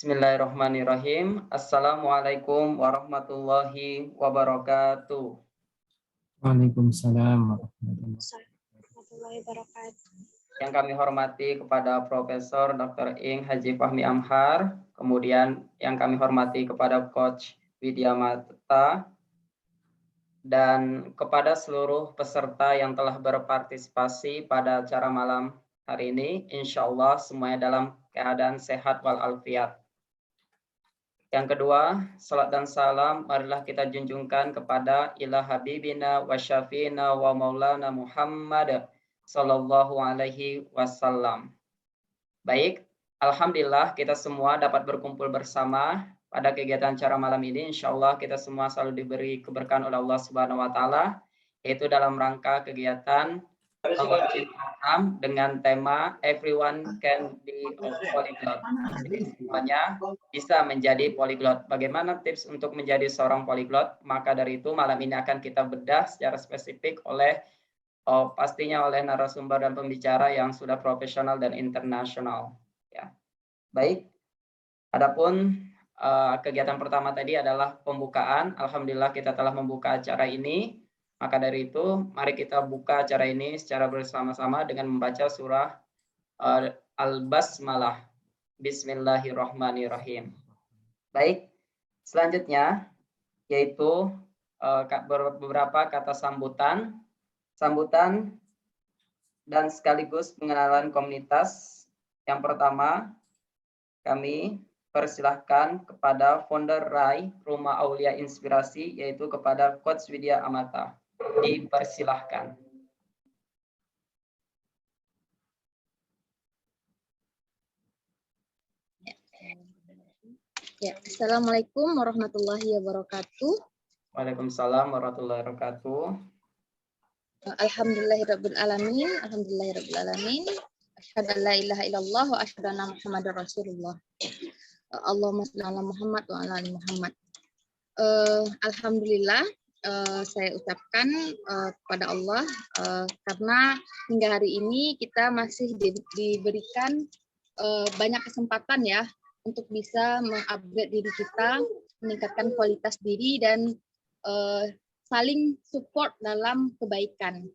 Bismillahirrahmanirrahim. Assalamualaikum warahmatullahi wabarakatuh. Waalaikumsalam warahmatullahi wabarakatuh. Yang kami hormati kepada Profesor Dr. Ing Haji Fahmi Amhar, kemudian yang kami hormati kepada Coach Widya Mata, dan kepada seluruh peserta yang telah berpartisipasi pada acara malam hari ini. Insya Allah semuanya dalam keadaan sehat walafiat. Yang kedua, salat dan salam marilah kita junjungkan kepada ila habibina wa syafiina wa maulana Muhammad sallallahu alaihi wasallam. Baik, alhamdulillah kita semua dapat berkumpul bersama pada kegiatan acara malam ini. Insya Allah kita semua selalu diberi keberkahan oleh Allah Subhanahu wa taala, yaitu dalam rangka kegiatan dengan tema Everyone Can Be a Polyglot. Jadi semuanya bisa menjadi polyglot. Bagaimana tips untuk menjadi seorang polyglot? Maka dari itu malam ini akan kita bedah secara spesifik oleh pastinya oleh narasumber dan pembicara yang sudah profesional dan internasional. Ya. Baik. Adapun kegiatan pertama tadi adalah pembukaan. Alhamdulillah kita telah membuka acara ini. Maka dari itu, mari kita buka acara ini secara bersama-sama dengan membaca surah Al-Basmalah. Bismillahirrahmanirrahim. Baik, selanjutnya yaitu beberapa kata sambutan dan sekaligus pengenalan komunitas. Yang pertama, kami persilahkan kepada founder RAI Rumah Aulia Inspirasi, yaitu kepada Coach Widya Amata. Dipersilahkan. Ya, Assalamualaikum warahmatullahi wabarakatuh. Waalaikumsalam warahmatullahi wabarakatuh. Alhamdulillahirabbil alamin, alhamdulillahirabbil alamin. Asyhadu an la ilaha illallah wa asyhadu anna Muhammadar Rasulullah. Allahumma shalli ala Muhammad wa ala ali Muhammad. Alhamdulillah, saya ucapkan kepada Allah karena hingga hari ini kita masih diberikan banyak kesempatan ya untuk bisa mengupgrade diri kita, meningkatkan kualitas diri dan saling support dalam kebaikan.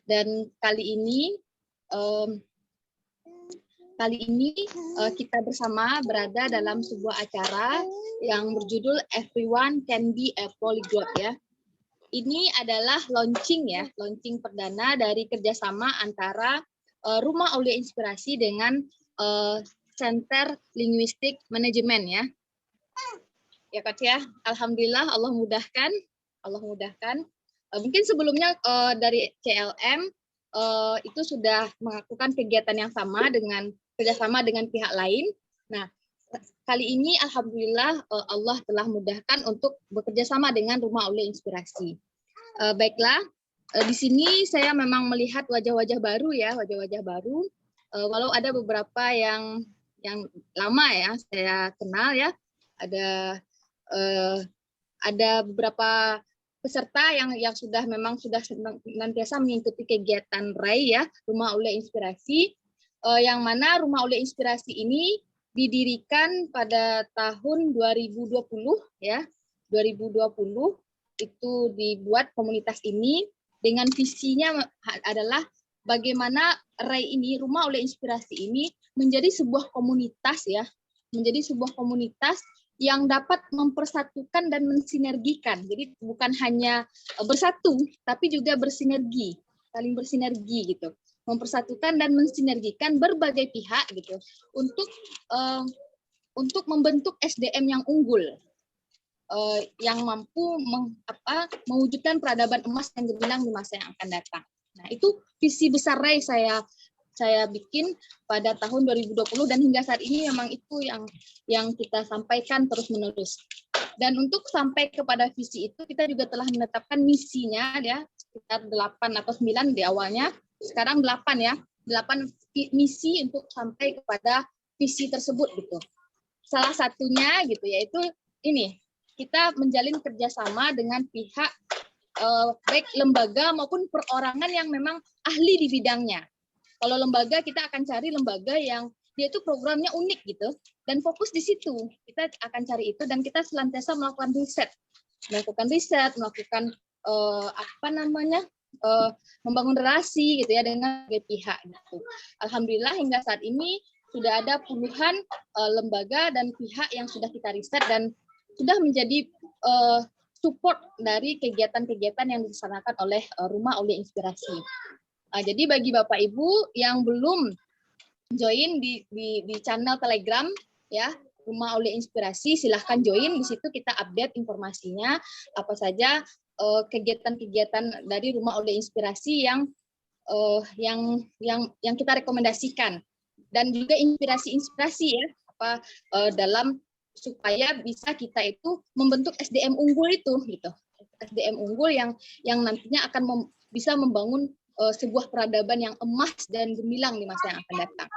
Dan kali ini kita bersama berada dalam sebuah acara yang berjudul Everyone Can Be a Polyglot ya. Ini adalah launching perdana dari kerjasama antara Rumah Aulia Inspirasi dengan Center Linguistik Manajemen ya. Ya Coach ya, alhamdulillah Allah mudahkan. Mungkin sebelumnya dari CLM itu sudah melakukan kegiatan yang sama dengan kerjasama dengan pihak lain. Nah, kali ini alhamdulillah Allah telah mudahkan untuk bekerja sama dengan Rumah Aulia Inspirasi. Baiklah, di sini saya memang melihat wajah-wajah baru ya, walau ada beberapa yang lama ya saya kenal ya. Ada beberapa peserta yang sudah senantiasa mengikuti kegiatan RAI ya, Rumah Aulia Inspirasi, yang mana Rumah Aulia Inspirasi ini didirikan pada tahun 2020 ya. 2020 itu dibuat komunitas ini dengan visinya adalah bagaimana RAI ini, Rumah Aulia Inspirasi ini menjadi sebuah komunitas ya, yang dapat mempersatukan dan mensinergikan. Jadi bukan hanya bersatu, tapi juga bersinergi, saling bersinergi gitu. Mempersatukan dan mensinergikan berbagai pihak gitu untuk membentuk SDM yang unggul, yang mampu mewujudkan peradaban emas yang gemilang di masa yang akan datang. Nah, itu visi besar RAI saya bikin pada tahun 2020 dan hingga saat ini memang itu yang kita sampaikan terus-menerus. Dan untuk sampai kepada visi itu kita juga telah menetapkan misinya ya, sekitar 8 atau 9 di awalnya, sekarang 8 ya. 8 misi untuk sampai kepada visi tersebut gitu. Salah satunya gitu yaitu ini, kita menjalin kerjasama dengan pihak baik lembaga maupun perorangan yang memang ahli di bidangnya. Kalau lembaga kita akan cari lembaga yang dia itu programnya unik gitu, dan fokus di situ. Kita akan cari itu, dan kita senantiasa melakukan riset, melakukan membangun relasi gitu ya dengan berbagai pihak gitu. Alhamdulillah hingga saat ini sudah ada puluhan lembaga dan pihak yang sudah kita riset dan sudah menjadi support dari kegiatan-kegiatan yang dilaksanakan oleh Rumah Aulia Inspirasi. Jadi bagi Bapak Ibu yang belum join di channel Telegram ya Rumah Aulia Inspirasi, silahkan join. Di situ kita update informasinya apa saja kegiatan-kegiatan dari Rumah Aulia Inspirasi yang kita rekomendasikan, dan juga inspirasi-inspirasi ya dalam supaya bisa kita itu membentuk SDM unggul itu gitu. SDM unggul yang nantinya akan bisa membangun sebuah peradaban yang emas dan gemilang di masa yang akan datang.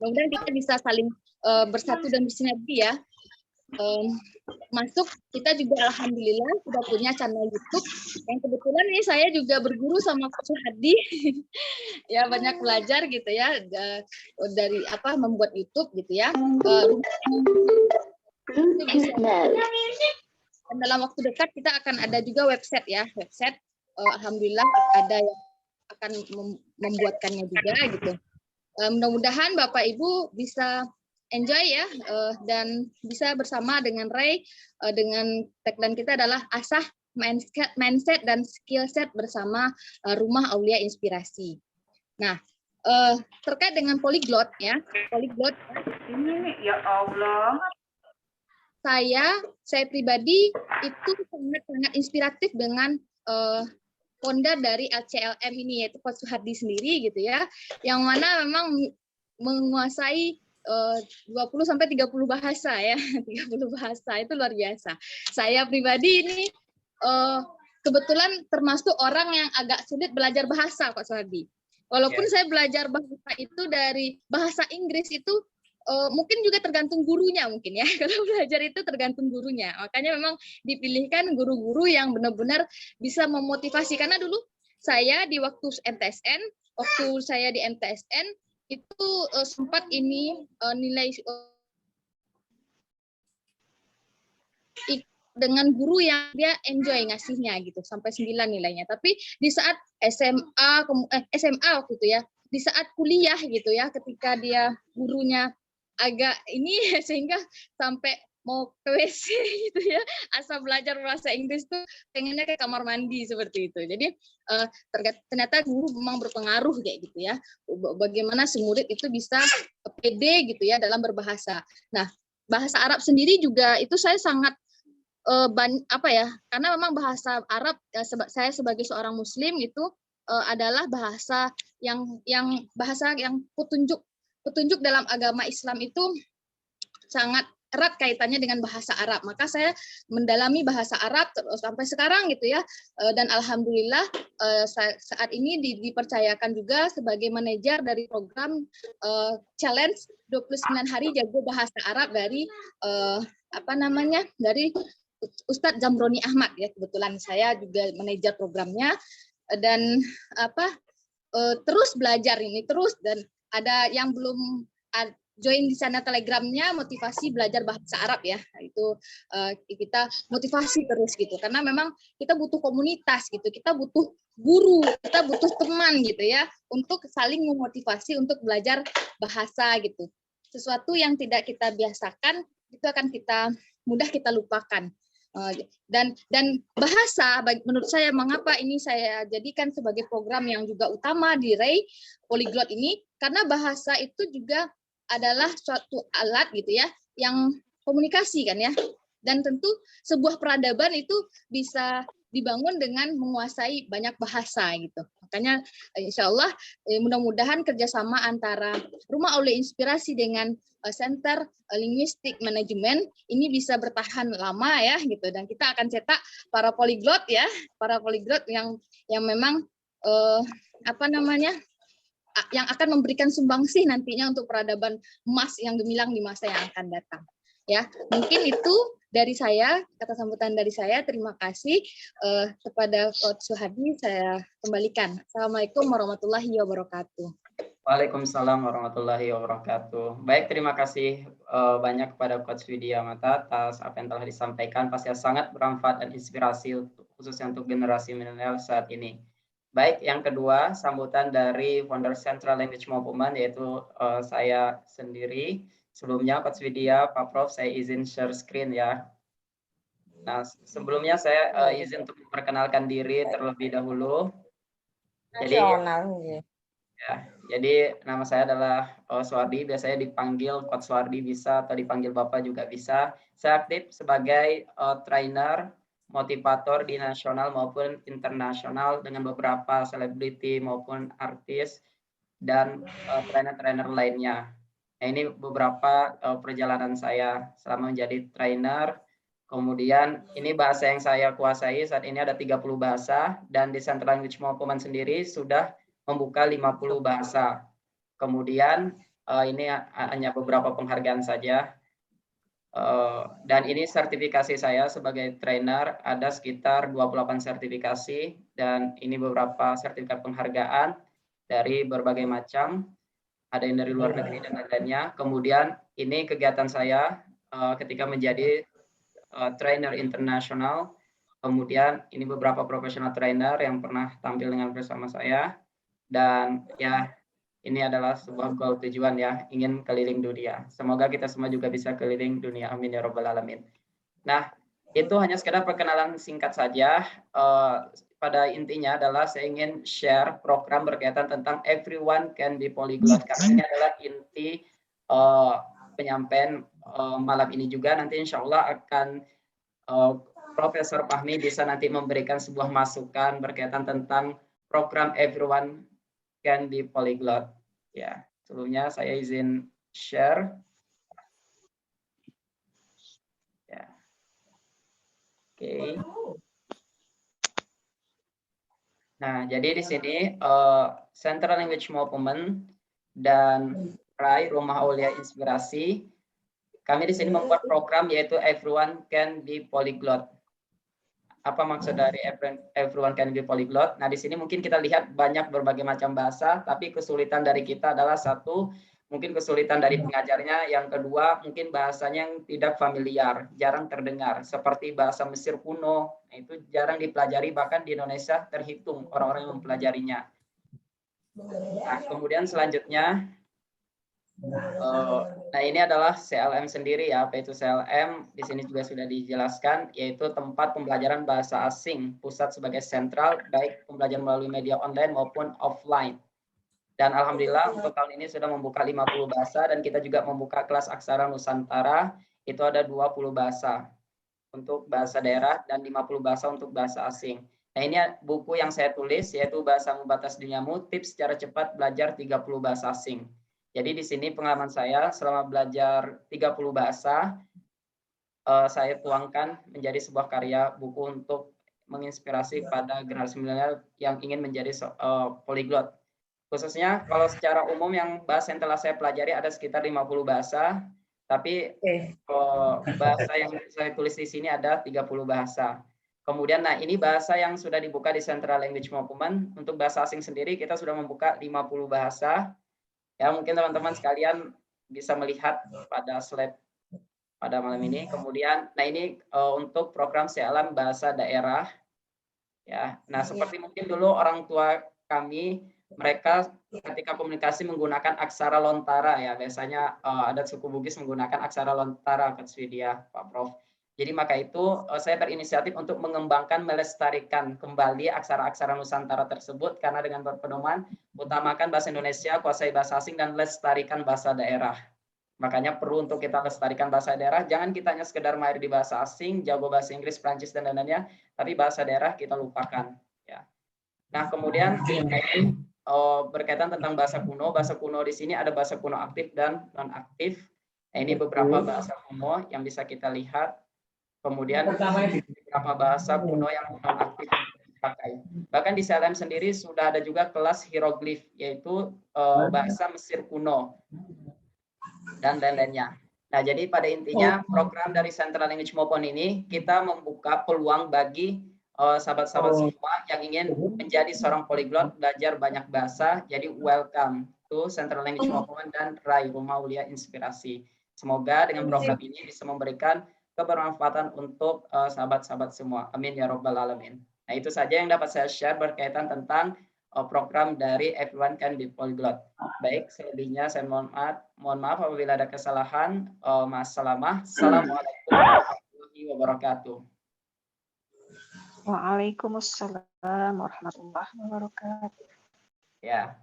Mudah-mudahan kita bisa saling bersatu dan bersinergi ya. Masuk kita juga alhamdulillah sudah punya channel YouTube yang kebetulan ini saya juga berguru sama Coach Suhadi ya, banyak belajar gitu ya dari membuat YouTube gitu ya. Dan dalam waktu dekat kita akan ada juga website ya, alhamdulillah ada yang akan membuatkannya juga gitu. Mudah-mudahan Bapak Ibu bisa enjoy ya dan bisa bersama dengan Ray dengan tagline kita adalah asah mindset dan skill set bersama Rumah Aulia Inspirasi. Nah, terkait dengan polyglot ya, polyglot ini ya Allah. Saya pribadi itu sangat inspiratif dengan founder dari LCLM ini, yaitu Coach Suhardi sendiri gitu ya, yang mana memang menguasai 20-30 bahasa ya, 30 bahasa itu luar biasa. Saya pribadi ini kebetulan termasuk orang yang agak sulit belajar bahasa, Coach Suhardi. Walaupun saya belajar bahasa itu dari bahasa Inggris itu mungkin juga tergantung gurunya mungkin ya. Kalau belajar itu tergantung gurunya. Makanya memang dipilihkan guru-guru yang benar-benar bisa memotivasi. Karena dulu saya di waktu saya di MTSN itu sempat ini nilai dengan guru yang dia enjoy ngasihnya gitu sampai 9 nilainya. Tapi di saat SMA waktu itu ya, di saat kuliah gitu ya, ketika dia gurunya agak ini sehingga sampai mau ke WC gitu ya, asal belajar bahasa Inggris tuh pengennya ke kamar mandi seperti itu. Jadi ternyata guru memang berpengaruh kayak gitu ya, bagaimana si murid itu bisa pede gitu ya dalam berbahasa. Nah, bahasa Arab sendiri juga itu saya sangat karena memang bahasa Arab saya sebagai seorang Muslim itu adalah bahasa yang petunjuk dalam agama Islam itu sangat erat kaitannya dengan bahasa Arab. Maka saya mendalami bahasa Arab sampai sekarang gitu ya. Dan alhamdulillah saat ini dipercayakan juga sebagai manajer dari program challenge 29 hari jago bahasa Arab dari dari Ustadz Zamroni Ahmad ya. Kebetulan saya juga manajer programnya dan terus belajar ini terus, dan ada yang belum join di sana Telegramnya motivasi belajar bahasa Arab ya, itu kita motivasi terus gitu, karena memang kita butuh komunitas gitu, kita butuh guru, kita butuh teman gitu ya untuk saling memotivasi untuk belajar bahasa gitu. Sesuatu yang tidak kita biasakan itu akan mudah kita lupakan. Dan bahasa menurut saya mengapa ini saya jadikan sebagai program yang juga utama di Ray Polyglot ini, karena bahasa itu juga adalah suatu alat gitu ya yang komunikasi kan ya, dan tentu sebuah peradaban itu bisa dibangun dengan menguasai banyak bahasa gitu. Makanya insya Allah mudah-mudahan kerjasama antara Rumah Aulia Inspirasi dengan Center Linguistic Management ini bisa bertahan lama ya gitu, dan kita akan cetak para polyglot ya, para polyglot yang memang yang akan memberikan sumbangsih nantinya untuk peradaban emas yang gemilang di masa yang akan datang. Ya, mungkin itu dari saya, kata sambutan dari saya. Terima kasih kepada Coach Suhardi, saya kembalikan. Assalamualaikum warahmatullahi wabarakatuh. Waalaikumsalam warahmatullahi wabarakatuh. Baik, terima kasih banyak kepada Coach Widya Mata atas apa yang telah disampaikan. Pasti sangat bermanfaat dan inspirasi khususnya untuk generasi milenial saat ini. Baik, yang kedua sambutan dari founder Central Language Movement yaitu saya sendiri. Sebelumnya Coach Widya, Pak Prof, saya izin share screen ya. Nah, sebelumnya saya izin untuk memperkenalkan diri terlebih dahulu. Jadi ya, jadi nama saya adalah Suwardi, biasanya dipanggil Coach Suwardi bisa atau dipanggil Bapak juga bisa. Saya aktif sebagai trainer, motivator di nasional maupun internasional dengan beberapa selebriti maupun artis dan trainer-trainer lainnya. Nah, ini beberapa perjalanan saya selama menjadi trainer. Kemudian ini bahasa yang saya kuasai saat ini ada 30 bahasa dan di Central Language Movement sendiri sudah membuka 50 bahasa. Kemudian ini hanya beberapa penghargaan saja. Dan ini sertifikasi saya sebagai trainer ada sekitar 28 sertifikasi dan ini beberapa sertifikat penghargaan dari berbagai macam, ada yang dari luar negeri dan lain-lainnya. Kemudian ini kegiatan saya ketika menjadi trainer internasional. Kemudian ini beberapa profesional trainer yang pernah tampil dengan bersama saya. Dan ya ini adalah sebuah goal tujuan ya, ingin keliling dunia. Semoga kita semua juga bisa keliling dunia. Amin ya robbal alamin. Nah, itu hanya sekedar perkenalan singkat saja. Pada intinya adalah saya ingin share program berkaitan tentang everyone can be polyglot. Karena ini adalah inti penyampaian malam ini juga. Nanti insya Allah akan Profesor Fahmi bisa nanti memberikan sebuah masukan berkaitan tentang program everyone can be polyglot. Ya, sebelumnya saya izin share. Ya. Oke. Nah, jadi di sini Central Language Movement dan RAI Rumah Aulia Inspirasi, kami di sini membuat program yaitu Everyone Can Be Polyglot. Apa maksud dari Everyone Can Be Polyglot? Nah, di sini mungkin kita lihat banyak berbagai macam bahasa, tapi kesulitan dari kita adalah satu, mungkin kesulitan dari pengajarnya, yang kedua mungkin bahasanya yang tidak familiar, jarang terdengar, seperti bahasa Mesir kuno, nah, itu jarang dipelajari, bahkan di Indonesia terhitung orang-orang yang mempelajarinya. Nah, kemudian selanjutnya, nah ini adalah CLM sendiri ya, apa itu CLM? Di sini juga sudah dijelaskan, yaitu tempat pembelajaran bahasa asing, pusat sebagai sentral, baik pembelajaran melalui media online maupun offline. Dan alhamdulillah untuk tahun ini sudah membuka 50 bahasa dan kita juga membuka kelas aksara Nusantara, itu ada 20 bahasa untuk bahasa daerah dan 50 bahasa untuk bahasa asing. Nah ini buku yang saya tulis yaitu Bahasamu Batas Duniamu, tips secara cepat belajar 30 bahasa asing. Jadi di sini pengalaman saya selama belajar 30 bahasa, saya tuangkan menjadi sebuah karya buku untuk menginspirasi pada generasi milenial yang ingin menjadi polyglot. Khususnya kalau secara umum yang bahasa yang telah saya pelajari ada sekitar 50 bahasa, tapi bahasa yang saya tulis di sini ada 30 bahasa. Kemudian, nah ini bahasa yang sudah dibuka di Central Language Movement. Untuk bahasa asing sendiri kita sudah membuka 50 bahasa. Ya mungkin teman-teman sekalian bisa melihat pada slide pada malam ini. Kemudian, nah ini untuk program CLM bahasa daerah. Ya, nah seperti mungkin dulu orang tua kami, mereka ketika komunikasi menggunakan aksara lontara ya, biasanya adat suku Bugis menggunakan aksara lontara, Coach Widya, Pak Prof. Jadi maka itu saya berinisiatif untuk mengembangkan, melestarikan kembali aksara-aksara Nusantara tersebut karena dengan berpedoman utamakan bahasa Indonesia, kuasai bahasa asing dan lestarikan bahasa daerah. Makanya perlu untuk kita lestarikan bahasa daerah, jangan kita hanya sekedar mahir di bahasa asing, jago bahasa Inggris, Prancis dan lain-lainnya, tapi bahasa daerah kita lupakan ya. Nah, kemudian berkaitan tentang bahasa kuno di sini ada bahasa kuno aktif dan non aktif. Nah, ini beberapa bahasa kuno yang bisa kita lihat. Kemudian beberapa bahasa kuno yang non aktif dipakai. Bahkan di CLM sendiri sudah ada juga kelas hieroglif, yaitu bahasa Mesir kuno dan lain-lainnya. Nah, jadi pada intinya program dari Central Language Movement ini kita membuka peluang bagi sahabat-sahabat semua yang ingin menjadi seorang polyglot, belajar banyak bahasa, jadi welcome. Central Language Movement, dan RAI, Rumah Aulia Inspirasi. Semoga dengan program ini bisa memberikan kebermanfaatan untuk sahabat-sahabat semua. Amin ya Rabbal Alamin. Nah, itu saja yang dapat saya share berkaitan tentang program dari Everyone Can Be Polyglot. Baik, selebihnya saya mohon maaf apabila ada kesalahan. Assalamualaikum warahmatullahi wabarakatuh. Waalaikumsalam warahmatullahi wabarakatuh. Ya,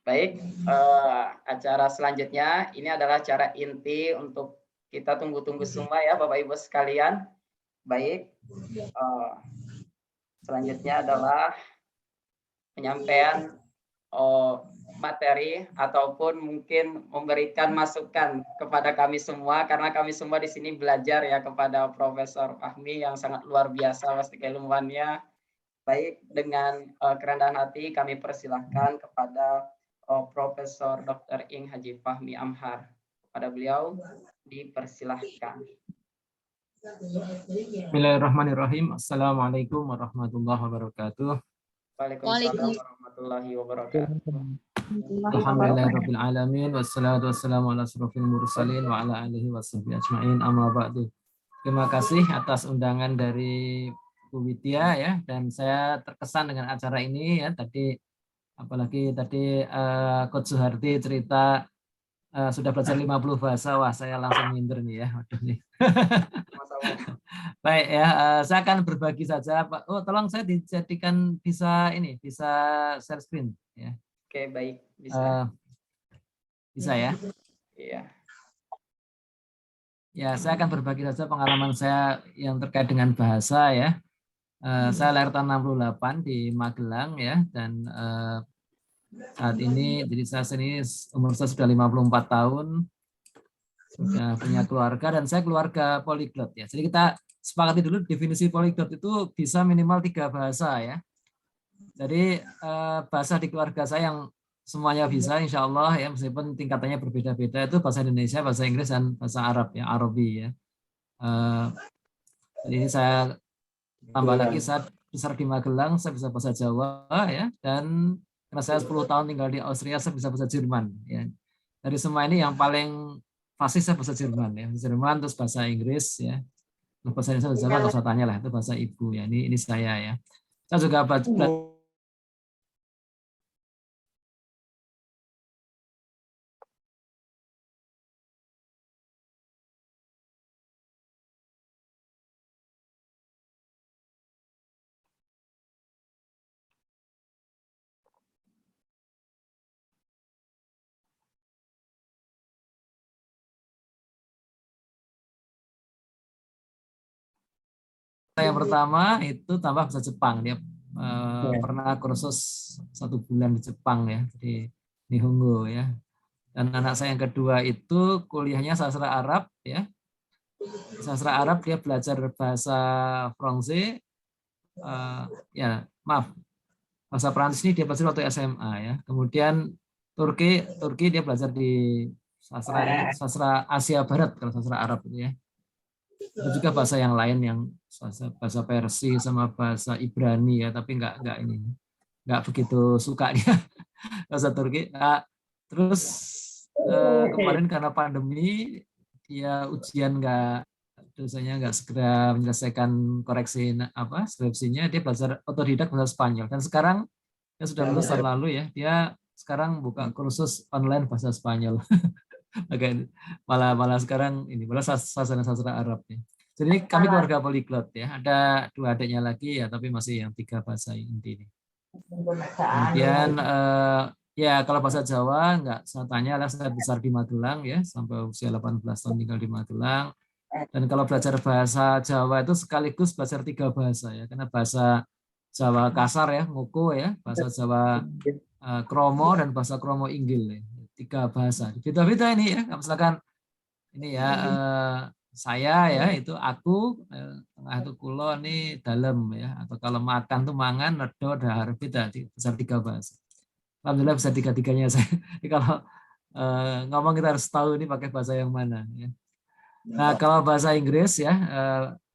baik. Acara selanjutnya ini adalah acara inti untuk kita tunggu-tunggu semua ya, Bapak Ibu sekalian. Baik. Selanjutnya adalah penyampaian materi ataupun mungkin memberikan masukan kepada kami semua, karena kami semua di sini belajar ya kepada Profesor Fahmi yang sangat luar biasa pasti keilmuannya. Baik, dengan kerendahan hati kami persilahkan kepada Profesor Dr. Ing Haji Fahmi Amhar. Kepada beliau dipersilahkan. Bismillahirrahmanirrahim. Assalamualaikum warahmatullahi wabarakatuh. Waalaikumsalam warahmatullahi wabarakatuh. Alhamdulillahirabbil alamin wassalatu wassalamu ala asrofil mursalin wa ala alihi washabbihi ajmain, amma ba'du. Terima kasih atas undangan dari Bu Widya ya, dan saya terkesan dengan acara ini ya. Apalagi tadi Coach Suharti cerita sudah belajar 50 bahasa, wah saya langsung minder nih ya. Waduh nih. Baik ya, saya akan berbagi saja Pak. Oh, tolong saya dijadikan bisa share screen ya. Oke, baik, bisa. Bisa ya? Iya. Ya, saya akan berbagi saja pengalaman saya yang terkait dengan bahasa ya. Saya lahir tahun 68 di Magelang ya, dan saat ini jadi saya sini umur saya sudah 54 tahun, sudah punya keluarga, dan saya keluarga polyglot ya. Jadi kita sepakati dulu definisi polyglot itu bisa minimal 3 bahasa ya. Jadi bahasa di keluarga saya yang semuanya bisa insya Allah ya, meskipun tingkatannya berbeda-beda, itu bahasa Indonesia, bahasa Inggris, dan bahasa Arab ya, Arabi ya. Jadi ini saya tambah lagi, saya besar di Magelang, saya bisa bahasa Jawa ya, dan karena saya 10 tahun tinggal di Austria, saya bisa bahasa Jerman ya. Dari semua ini yang paling fasih saya bahasa Jerman ya, Jerman, terus bahasa Inggris ya. Bahasa Indonesia, bahasa Jawa nggak usah tanya lah, itu bahasa ibu ya. Ini saya ya. Saya juga belajar yang pertama itu tambah bahasa Jepang. Dia pernah kursus 1 bulan di Jepang ya, di Nihongo ya. Dan anak saya yang kedua itu kuliahnya sastra Arab ya. Sastra Arab, dia belajar bahasa Prancis bahasa Prancis ini dia belajar waktu SMA ya. Kemudian Turki dia belajar di sastra Asia Barat kalau sastra Arab itu ya. Ada juga bahasa yang lain yang bahasa Persia sama bahasa Ibrani ya, tapi nggak begitu suka dia bahasa Turki. Nah, terus kemarin karena pandemi dia ujian dosanya nggak segera menyelesaikan koreksi skripsinya, dia belajar otodidak bahasa Spanyol, dan sekarang dia sudah lulus tahun lalu ya, dia sekarang buka kursus online bahasa Spanyol. malah sekarang ini malah sastra Arab ya. Jadi kami keluarga polyglot ya, ada 2 adiknya lagi ya, tapi masih yang 3 bahasa inti ini. Kemudian ya kalau bahasa Jawa nggak saya tanya lah, saya besar di Magelang ya, sampai usia 18 tahun tinggal di Magelang. Dan kalau belajar bahasa Jawa itu sekaligus belajar 3 bahasa ya, karena bahasa Jawa kasar ya, ngoko ya, bahasa Jawa kromo, dan bahasa kromo inggil ya. 3 bahasa. Beda-beda ini ya, misalkan ini ya saya ya itu aku, tengah itu kulo, ini dalam ya, atau kalau makan tuh mangan, redo, dahar, beda, besar 3 bahasa. Alhamdulillah bisa 3-tiganya saya. Jadi kalau ngomong kita harus tahu ini pakai bahasa yang mana ya. Nah, kalau bahasa Inggris ya,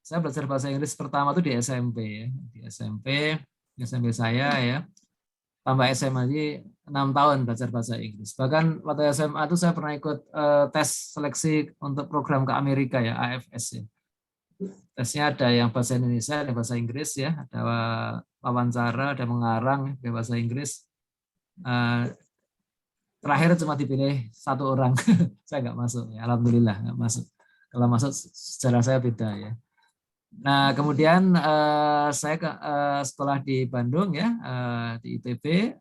saya belajar bahasa Inggris pertama tuh di SMP ya, di SMP saya ya. tambah SMA lagi 6 tahun belajar bahasa Inggris. Bahkan waktu SMA itu saya pernah ikut tes seleksi untuk program ke Amerika ya, AFS ya. Tesnya ada yang bahasa Indonesia, ada bahasa Inggris ya, ada wawancara, ada mengarang ya, bahasa Inggris. Terakhir cuma dipilih 1 orang, saya nggak masuk ya, alhamdulillah nggak masuk. Kalau masuk sejarah saya beda ya. Nah kemudian saya sekolah di Bandung ya, di ITB.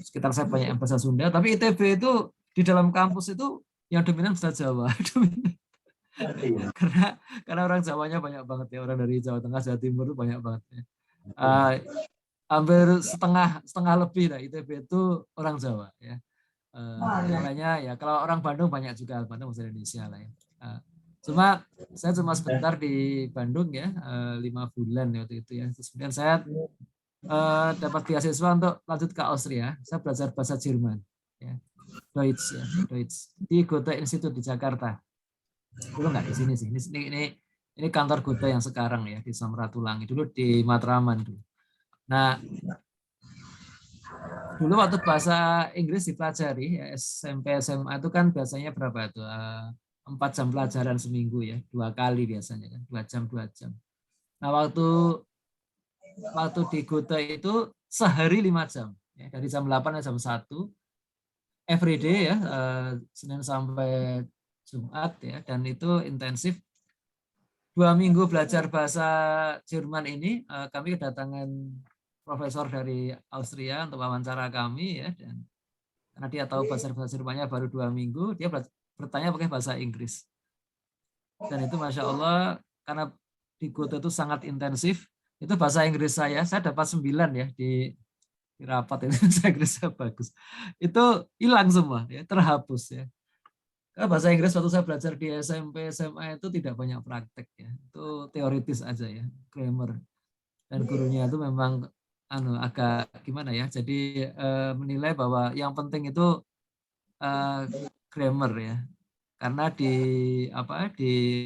Sekitar saya banyak yang bahasa Sunda, tapi ITB itu di dalam kampus itu yang dominan bahasa Jawa. karena orang Jawanya banyak banget ya, orang dari Jawa Tengah, Jawa Timur itu banyak banget ya. Hampir setengah lebih lah ITB itu orang Jawa ya. Makanya ya kalau orang Bandung banyak juga, Bandung bahasa Indonesia lah ya. Cuma saya cuma sebentar di Bandung ya, 5 bulan waktu itu ya. Terus kemudian saya dapat beasiswa untuk lanjut ke Austria. Saya belajar bahasa Jerman ya. Deutsch ya, Deutsch di Goethe Institut di Jakarta. Dulu nggak di sini sih. Ini kantor Goethe yang sekarang ya di Samratulangi. Dulu di Matraman dulu. Nah, dulu waktu bahasa Inggris dipelajari ya, SMP SMA itu kan biasanya berapa itu? 4 jam pelajaran seminggu ya, 2 kali biasanya kan, 2 jam. Nah, waktu di Goethe itu sehari 5 jam ya, dari jam 8 sampai jam 1 everyday ya, Senin sampai Jumat ya, dan itu intensif. 2 minggu belajar bahasa Jerman ini kami kedatangan profesor dari Austria untuk wawancara kami ya, dan karena dia tahu bahasa Jermannya baru 2 minggu, dia bertanya pakai bahasa Inggris. Dan itu Masya Allah, karena di Goethe itu sangat intensif, itu bahasa Inggris saya dapat 9 ya di rapat itu, bahasa Inggris saya bagus. Itu hilang semua, ya, terhapus ya. Karena bahasa Inggris waktu saya belajar di SMP, SMA itu tidak banyak praktek ya, itu teoritis aja ya, grammar. Dan gurunya itu memang agak gimana ya, jadi menilai bahwa yang penting itu grammar ya, karena di